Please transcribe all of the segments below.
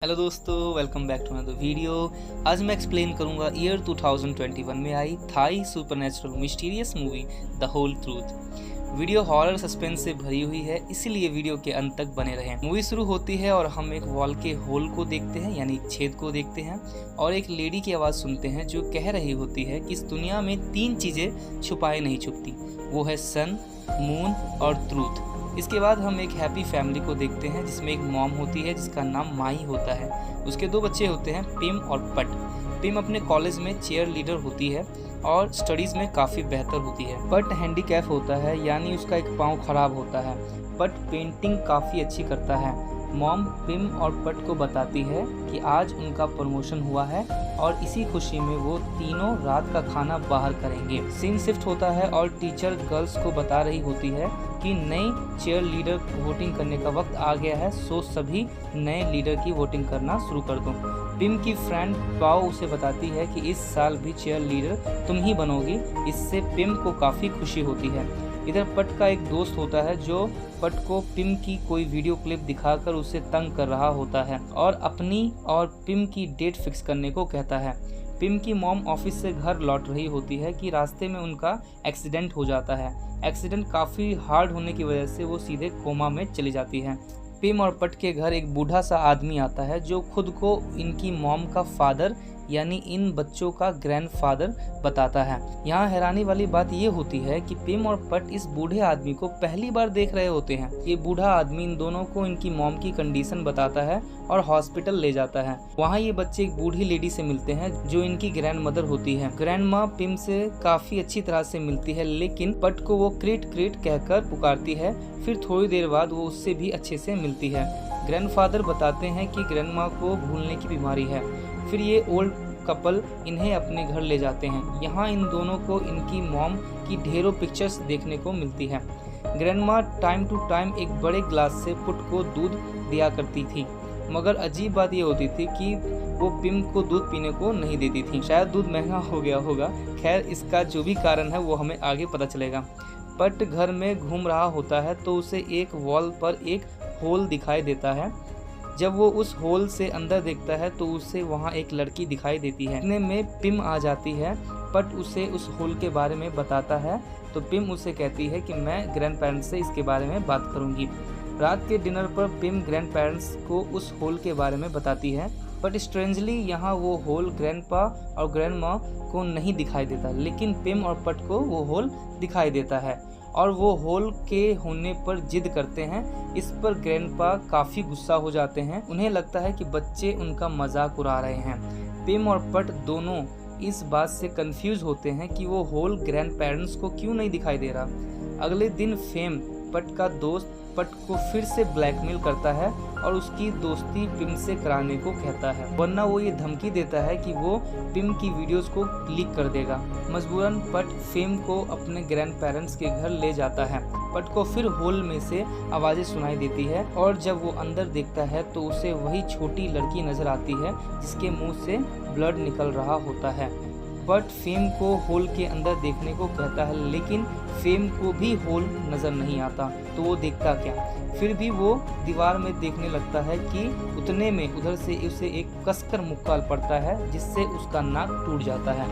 Hello दोस्तों, welcome back to another video. आज मैं एक्सप्लेन करूंगा ईयर 2021 में आई Thai supernatural mysterious movie the whole truth. Video horror suspense से भरी हुई है, इसीलिए वीडियो के अंत तक बने रहें। मूवी शुरू होती है और हम एक वॉल के होल को देखते हैं, यानी छेद को देखते हैं, और एक लेडी की आवाज़ सुनते हैं जो कह रही होती है कि इस दुनिया में 3 चीज़ें छुपाए नहीं छुपती, वो है सन, मून और ट्रूथ। इसके बाद हम एक हैप्पी फैमिली को देखते हैं जिसमें एक मॉम होती है जिसका नाम माही होता है। उसके 2 बच्चे होते हैं, पिम और पट। पिम अपने कॉलेज में चेयर लीडर होती है और स्टडीज़ में काफ़ी बेहतर होती है। पट हैंडीकैप होता है, यानी उसका एक पाँव खराब होता है। पट पेंटिंग काफ़ी अच्छी करता है। मॉम पिम और पट को बताती है कि आज उनका प्रमोशन हुआ है और इसी खुशी में वो तीनों रात का खाना बाहर करेंगे। सीन शिफ्ट होता है और टीचर गर्ल्स को बता रही होती है कि नई चेयर लीडर वोटिंग करने का वक्त आ गया है, सो सभी नए लीडर की वोटिंग करना शुरू कर दो। पिम की फ्रेंड पाओ उसे बताती है कि इस साल भी चेयर लीडर तुम ही बनोगी। इससे पिम को काफ़ी खुशी होती है। इधर पट का एक दोस्त होता है जो पट को पिम की कोई वीडियो क्लिप दिखाकर उसे तंग कर रहा होता है और अपनी और पिम की डेट फिक्स करने को कहता है। पिम की मॉम ऑफिस से घर लौट रही होती है कि रास्ते में उनका एक्सीडेंट हो जाता है। एक्सीडेंट काफ़ी हार्ड होने की वजह से वो सीधे कोमा में चली जाती है। पिम और पट के घर एक बूढ़ा सा आदमी आता है जो खुद को इनकी मॉम का फादर यानी इन बच्चों का ग्रैंडफादर बताता है। यहाँ हैरानी वाली बात ये होती है कि पिम और पट इस बूढ़े आदमी को पहली बार देख रहे होते हैं। ये बूढ़ा आदमी इन दोनों को इनकी मॉम की कंडीशन बताता है और हॉस्पिटल ले जाता है। वहाँ ये बच्चे एक बूढ़ी लेडी से मिलते हैं जो इनकी ग्रैंड मदर होती है। ग्रैंड माँ पिम से काफी अच्छी तरह से मिलती है, लेकिन पट को वो क्रीट क्रीट कहकर पुकारती है। फिर थोड़ी देर बाद वो उससे भी अच्छे से मिलती है। ग्रैंडफादर बताते हैं कि ग्रैंड माँ को भूलने की बीमारी है। फिर ये ओल्ड कपल इन्हें अपने घर ले जाते हैं। यहाँ इन दोनों को इनकी मॉम की ढेरों पिक्चर्स देखने को मिलती है। ग्रैंडमा टाइम टू टाइम एक बड़े ग्लास से पुट को दूध दिया करती थी, मगर अजीब बात ये होती थी कि वो पिम को दूध पीने को नहीं देती थी। शायद दूध महंगा हो गया होगा। खैर, इसका जो भी कारण है वो हमें आगे पता चलेगा। पट घर में घूम रहा होता है तो उसे एक वॉल पर एक होल दिखाई देता है। जब वो उस होल से अंदर देखता है तो उसे वहाँ एक लड़की दिखाई देती है। इतने में पिम आ जाती है। पट उसे उस होल के बारे में बताता है तो पिम उसे कहती है कि मैं ग्रैंड पेरेंट्स से इसके बारे में बात करूँगी। रात के डिनर पर पिम ग्रैंड पेरेंट्स को उस होल के बारे में बताती है, बट स्ट्रेंजली यहाँ वो होल ग्रैंडपा और ग्रैंड माँ को नहीं दिखाई देता, लेकिन पिम और पट को वो होल दिखाई देता है और वो होल के होने पर जिद करते हैं। इस पर ग्रैंडपा काफ़ी गुस्सा हो जाते हैं। उन्हें लगता है कि बच्चे उनका मजाक उड़ा रहे हैं। पिम और पट दोनों इस बात से कंफ्यूज होते हैं कि वो होल ग्रैंड पेरेंट्स को क्यों नहीं दिखाई दे रहा। अगले दिन फेम, पट का दोस्त, पट को फिर से ब्लैकमेल करता है और उसकी दोस्ती पिम से कराने को कहता है, वरना वो ये धमकी देता है कि वो पिम की वीडियोस को लीक कर देगा। मजबूरन पट फेम को अपने ग्रैंड पेरेंट्स के घर ले जाता है। पट को फिर होल में से आवाज़ें सुनाई देती है और जब वो अंदर देखता है तो उसे वही छोटी लड़की नजर आती है जिसके मुंह से ब्लड निकल रहा होता है। पट फेम को होल के अंदर देखने को कहता है, लेकिन फेम को भी होल नज़र नहीं आता तो वो देखता क्या। फिर भी वो दीवार में देखने लगता है कि उतने में उधर से उसे एक कसकर मुक्का पड़ता है जिससे उसका नाक टूट जाता है।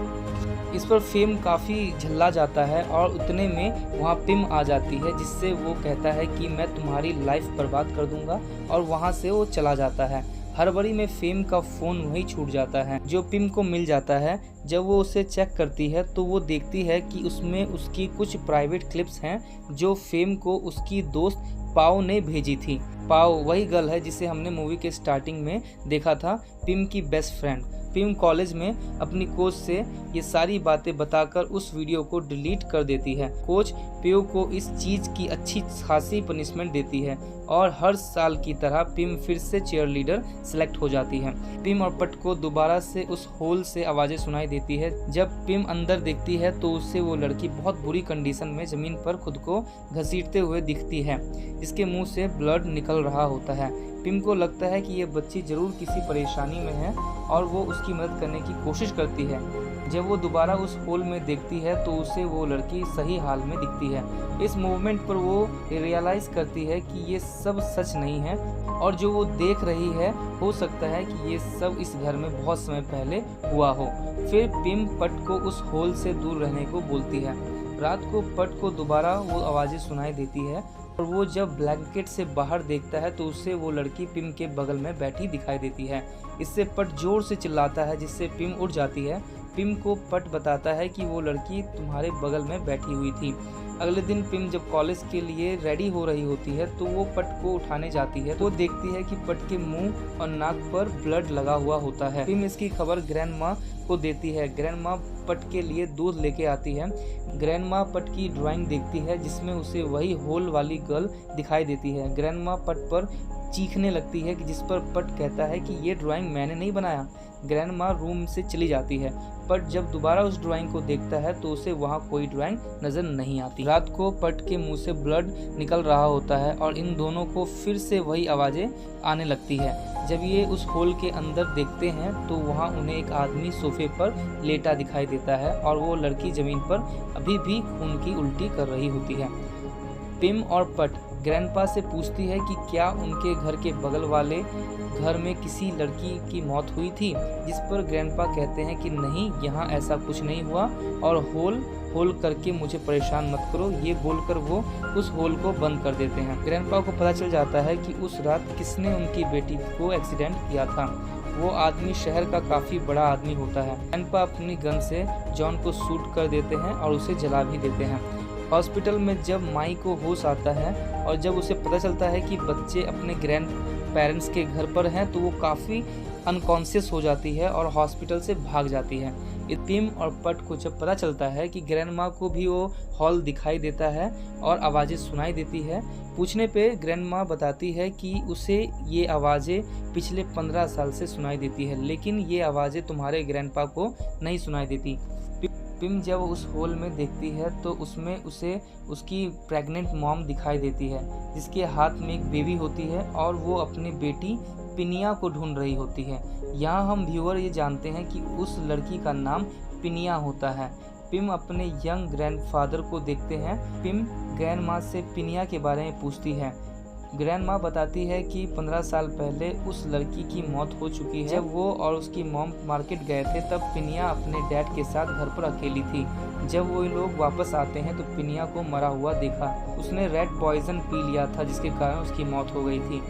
इस पर फेम काफ़ी झल्ला जाता है और उतने में वहाँ पिम आ जाती है जिससे वो कहता है कि मैं तुम्हारी लाइफ बर्बाद कर दूंगा, और वहाँ से वो चला जाता है। हड़बड़ी में फेम का फ़ोन वहीं छूट जाता है जो पिम को मिल जाता है। जब वो उसे चेक करती है तो वो देखती है कि उसमें उसकी कुछ प्राइवेट क्लिप्स हैं जो फेम को उसकी दोस्त पाओ ने भेजी थी। पाओ वही गर्ल है जिसे हमने मूवी के स्टार्टिंग में देखा था, पिम की बेस्ट फ्रेंड। पिम कॉलेज में अपनी कोच से ये सारी बातें बताकर उस वीडियो को डिलीट कर देती है। कोच पियो को इस चीज़ की अच्छी खासी पनिशमेंट देती है और हर साल की तरह पिम फिर से चेयर लीडर सेलेक्ट हो जाती है। पिम और पट को दोबारा से उस होल से आवाज़ें सुनाई देती है। जब पिम अंदर देखती है तो उससे वो लड़की बहुत बुरी कंडीशन में ज़मीन पर खुद को घसीटते हुए दिखती है, जिसके मुंह से ब्लड निकल निकल रहा होता है। पिम को लगता है कि ये बच्ची ज़रूर किसी परेशानी में है और वो उसकी मदद करने की कोशिश करती है। जब वो दोबारा उस होल में देखती है तो उसे वो लड़की सही हाल में दिखती है। इस मूवमेंट पर वो रियलाइज़ करती है कि ये सब सच नहीं है और जो वो देख रही है हो सकता है कि ये सब इस घर में बहुत समय पहले हुआ हो। फिर पिम पट को उस होल से दूर रहने को बोलती है। रात को पट को दोबारा वो आवाज़ें सुनाई देती है और वो जब ब्लैंकेट से बाहर देखता है तो उसे वो लड़की पिम के बगल में बैठी दिखाई देती है। इससे पट जोर से चिल्लाता है जिससे पिम उठ जाती है। पिम को पट बताता है कि वो लड़की तुम्हारे बगल में बैठी हुई थी। अगले दिन पिम जब कॉलेज के लिए रेडी हो रही होती है तो वो पट को उठाने जाती है तो देखती है कि पट के मुंह और नाक पर ब्लड लगा हुआ होता है। पिम इसकी खबर ग्रैंडमा को देती है। ग्रैंडमा पट के लिए दूध लेके आती है। ग्रैंडमा पट की ड्राइंग देखती है जिसमें उसे वही होल वाली गर्ल दिखाई देती है। ग्रैंडमा पट पर चीखने लगती है कि जिस पर पट कहता है कि ये ड्राइंग मैंने नहीं बनाया। ग्रैंडमा रूम से चली जाती है। पट जब दोबारा उस ड्राइंग को देखता है तो उसे वहाँ कोई ड्राइंग नजर नहीं आती। रात को पट के मुंह से ब्लड निकल रहा होता है और इन दोनों को फिर से वही आवाज़ें आने लगती है। जब ये उस होल के अंदर देखते हैं तो वहाँ उन्हें एक आदमी सोफे पर लेटा दिखाई देता है और वो लड़की ज़मीन पर अभी भी खून की उल्टी कर रही होती है। पिम और पट ग्रैंडपा से पूछती है कि क्या उनके घर के बगल वाले घर में किसी लड़की की मौत हुई थी, जिस पर ग्रैंडपा कहते हैं कि नहीं, यहाँ ऐसा कुछ नहीं हुआ और होल करके मुझे परेशान मत करो। ये बोलकर वो उस होल को बंद कर देते हैं। ग्रैंडपा को पता चल जाता है कि उस रात किसने उनकी बेटी को एक्सीडेंट किया था। वो आदमी शहर का काफ़ी बड़ा आदमी होता है। ग्रैंडपा अपनी गन से जॉन को शूट कर देते हैं और उसे जला भी देते हैं। हॉस्पिटल में जब माई को होश आता है और जब उसे पता चलता है कि बच्चे अपने ग्रैंड पेरेंट्स के घर पर हैं तो वो काफ़ी अनकॉन्शियस हो जाती है और हॉस्पिटल से भाग जाती है। पिम और पट को जब पता चलता है कि ग्रैंडमा को भी वो हॉल दिखाई देता है और आवाज़ें सुनाई देती है, पूछने पे ग्रैंडमा बताती है कि उसे ये आवाज़ें पिछले 15 साल से सुनाई देती है, लेकिन ये आवाज़ें तुम्हारे ग्रैंडपा को नहीं सुनाई देती। पिम जब उस होल में देखती है तो उसमें उसे उसकी प्रेग्नेंट मॉम दिखाई देती है जिसके हाथ में एक बेबी होती है और वो अपनी बेटी पिनिया को ढूंढ रही होती है। यहाँ हम व्यूअर ये जानते हैं कि उस लड़की का नाम पिनिया होता है। पिम अपने यंग ग्रैंडफादर को देखते हैं। पिम ग्रैंडमा से पिनिया के बारे में पूछती है। ग्रैंडमा बताती है कि 15 साल पहले उस लड़की की मौत हो चुकी है। जब वो और उसकी मॉम मार्केट गए थे तब पिनिया अपने डैड के साथ घर पर अकेली थी। जब वो लोग वापस आते हैं तो पिनिया को मरा हुआ देखा। उसने रेड पॉइजन पी लिया था जिसके कारण उसकी मौत हो गई थी।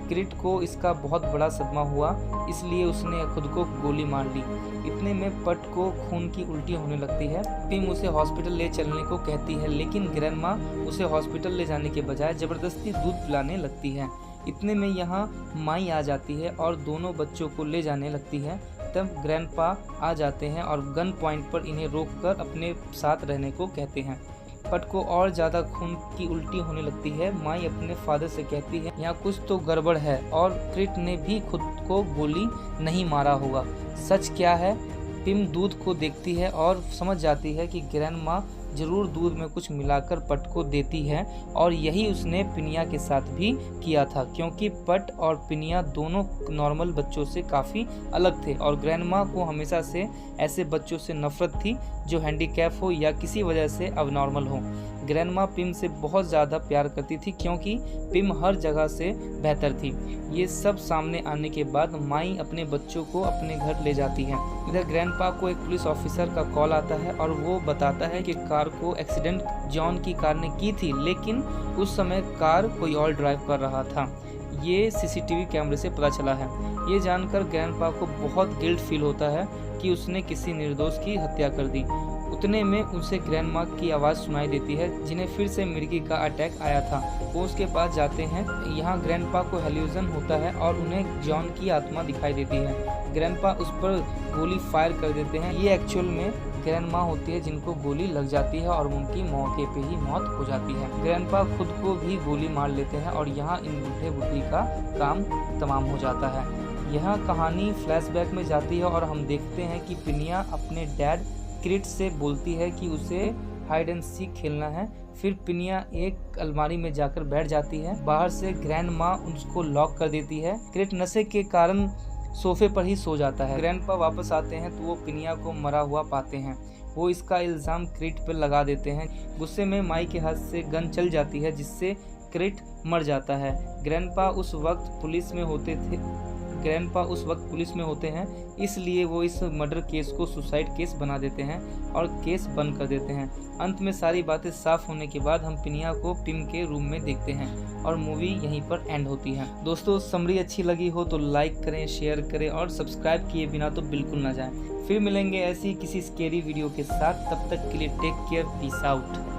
क्रिट को इसका बहुत बड़ा सदमा हुआ, इसलिए उसने खुद को गोली मार ली। इतने में पट को खून की उल्टी होने लगती है। पिम उसे हॉस्पिटल ले चलने को कहती है, लेकिन ग्रैंडमा उसे हॉस्पिटल ले जाने के बजाय ज़बरदस्ती दूध पिलाने लगती है। इतने में यहाँ माई आ जाती है और दोनों बच्चों को ले जाने लगती है। तब ग्रैंडपा आ जाते हैं और गन पॉइंट पर इन्हें रोककर अपने साथ रहने को कहते हैं। पट को और ज़्यादा खून की उल्टी होने लगती है। माई अपने फादर से कहती है यहाँ कुछ तो गड़बड़ है और क्रिट ने भी खुद को गोली नहीं मारा होगा। सच क्या है? पिम दूध को देखती है और समझ जाती है कि ग्रैंडमा जरूर दूध में कुछ मिलाकर पट को देती है और यही उसने पिनिया के साथ भी किया था, क्योंकि पट और पिनिया दोनों नॉर्मल बच्चों से काफ़ी अलग थे और ग्रैंडमा को हमेशा से ऐसे बच्चों से नफरत थी जो हैंडीकैप हो या किसी वजह से अबनॉर्मल हो। ग्रैंडमा पिम से बहुत ज़्यादा प्यार करती थी क्योंकि पिम हर जगह से बेहतर थी। ये सब सामने आने के बाद माई अपने बच्चों को अपने घर ले जाती है। इधर ग्रैंडपा को एक पुलिस ऑफिसर का कॉल आता है और वो बताता है कि कार को एक्सीडेंट जॉन की कार ने की थी, लेकिन उस समय कार कोई और ड्राइव कर रहा था। ये सीसीटीवी कैमरे से पता चला है। ये जानकर ग्रैंडपा को बहुत गिल्ट फील होता है कि उसने किसी निर्दोष की हत्या कर दी। उतने में उसे ग्रैंडमा की आवाज़ सुनाई देती है जिन्हें फिर से मिर्गी का अटैक आया था। वो उसके पास जाते हैं। यहाँ ग्रैंडपा को हेल्यूजन होता है और उन्हें जॉन की आत्मा दिखाई देती है। ग्रैंडपा उस पर गोली फायर कर देते हैं। ये एक्चुअल में ग्रैंडमा होती है जिनको गोली लग जाती है और उनकी मौके पे ही मौत हो जाती है। ग्रैंडपा खुद को भी गोली मार लेते हैं और यहाँ इन बूढ़े बुढ़ी का काम तमाम हो जाता है। यहाँ कहानी फ्लैशबैक में जाती है और हम देखते हैं कि पिनिया अपने डैड क्रिट से बोलती है कि उसे हाइड एंड सीक खेलना है। फिर पिनिया एक अलमारी में जाकर बैठ जाती है। बाहर से ग्रैंड माँ उसको लॉक कर देती है। क्रिट नशे के कारण सोफे पर ही सो जाता है। ग्रैंडपा वापस आते हैं तो वो पिनिया को मरा हुआ पाते हैं। वो इसका इल्ज़ाम क्रिट पर लगा देते हैं। गुस्से में माई के हाथ से गन चल जाती है जिससे क्रिट मर जाता है। ग्रैंडपा उस वक्त पुलिस में होते हैं, इसलिए वो इस मर्डर केस को सुसाइड केस बना देते हैं और केस बंद कर देते हैं। अंत में सारी बातें साफ होने के बाद हम पिनिया को टिम के रूम में देखते हैं और मूवी यहीं पर एंड होती है। दोस्तों, समरी अच्छी लगी हो तो लाइक करें, शेयर करें और सब्सक्राइब किए बिना तो बिल्कुल ना जाएं। फिर मिलेंगे ऐसी किसी स्केरी वीडियो के साथ। तब तक के लिए टेक केयर, पीस आउट।